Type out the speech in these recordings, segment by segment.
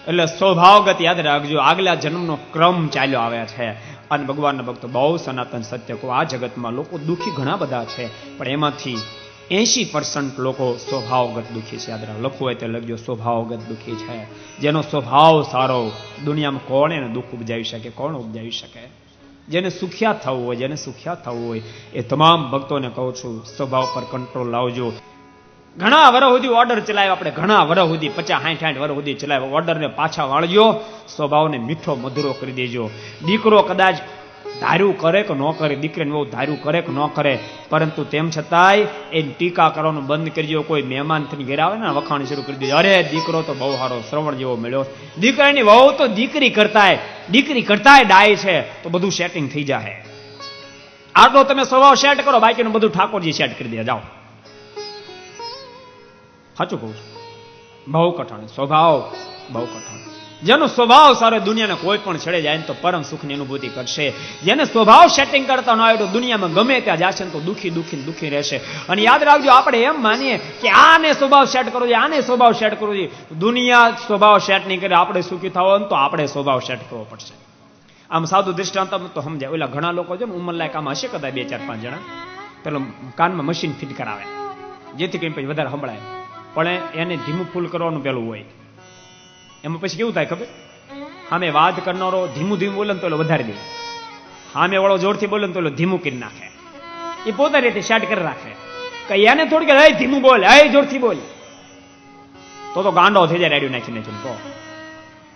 એટલે સ્વભાવગત યાદ રાખજો, આગલા જન્મનો ક્રમ ચાલ્યો આવે છે. અને ભગવાનના ભક્તો બહુ સનાતન સત્ય કહો, આ જગતમાં લોકો દુઃખી ઘણા બધા છે, પણ એમાંથી 80% લોકો સ્વભાવગત દુઃખી છે. યાદ રાખો, લખવું હોય તો લખજો, સ્વભાવગત દુઃખી છે. જેનો સ્વભાવ સારો, દુનિયામાં કોણ એને દુઃખ ઉપજાવી શકે? કોણ ઉપજાવી શકે? જેને સુખ્યા થવું હોય, જેને સુખ્યા થવું હોય, એ તમામ ભક્તોને કહું છું, સ્વભાવ પર કંટ્રોલ લાવજો. ઘણા વર્ષ સુધી ઓર્ડર ચલાવ્યો આપણે, ઘણા વર્ષ સુધી 50-60 વર્ષ સુધી ચલાવ્યો, ઓર્ડરને પાછા વાળજો, સ્વભાવને મીઠો મધુરો કરી દેજો. દીકરો કદાચ ધાર્યું કરે કે ન કરે, દીકરીને બહુ ધાર્યું કરે કે ન કરે, પરંતુ તેમ છતાંય એની ટીકા કરવાનું બંધ કરજો. કોઈ મહેમાન થઈને ઘેર આવે ને વખાણ શરૂ કરી દેજો, અરે દીકરો તો બહુ સારો, શ્રવણ જેવો મળ્યો. દીકરાની વહુ તો દીકરી કરતાય ડાય છે, તો બધું સેટિંગ થઈ જાય. આટલો તમે સ્વભાવ સેટ કરો, બાકીનું બધું ઠાકોરજી સેટ કરી દે. જાઓ, સાચું કહું છું, બહુ કઠણ સ્વભાવ, બહુ કઠણ. જેનો સ્વભાવ સારો, દુનિયાને કોઈ પણ છેડે જાય ને તો પરમ સુખની અનુભૂતિ કરશે. જેને સ્વભાવ સેટિંગ કરતા ન આવે તો દુનિયામાં ગમે ત્યાં જશે ને તો દુઃખી રહેશે. અને યાદ રાખજો, આપણે એમ માનીએ કે આને સ્વભાવ સેટ કરવો જોઈએ, આને સ્વભાવ સેટ કરવો જોઈએ. દુનિયા સ્વભાવ સેટ નહીં કરે, આપણે સુખી થવો તો આપણે સ્વભાવ સેટ કરવો પડશે. આમ સાદું દૃષ્ટાંત તો સમજાય. ઓલા ઘણા લોકો છે ને, ઉંમરલાયક આમ હશે કદાચ 2-4-5 જણા, પેલો કાનમાં મશીન ફિટ કરાવે જેથી કરીને પછી વધારે સંભળાય, પણ એને ધીમું ફૂલ કરવાનું પેલું હોય. એમાં પછી કેવું થાય ખબર? સામે વાત કરનારો ધીમું બોલે ને તો વધારે દે, સામે વાળો જોરથી બોલે ને તો ધીમું કરી નાખે. એ પોતાની રીતે સેટ કરી રાખે કે એને થોડી કે ધીમું બોલ, જોરથી બોલ, તો ગાંડો થઈ જાય રેડિયો નાખીને. તો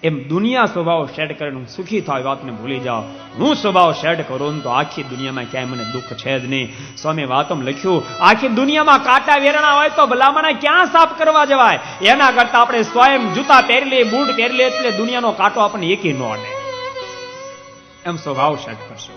એમ દુનિયા સ્વભાવ સેટ કરીને સુખી થાય, વાતને ભૂલી જાઓ. હું સ્વભાવ સેટ કરું તો આખી દુનિયામાં ક્યાંય મને દુઃખ છે જ નહીં. સ્વામી વાતમ લખ્યું, આખી દુનિયામાં કાંટા વેરણા હોય તો ભલામણા ક્યાં સાફ કરવા જવાય? એના કરતા આપણે સ્વયં જૂતા પહેરી લઈએ, બૂટ પહેરી લઈએ, એટલે દુનિયાનો કાંટો આપણને એકી ન અડે. એમ સ્વભાવ સેટ કરશો.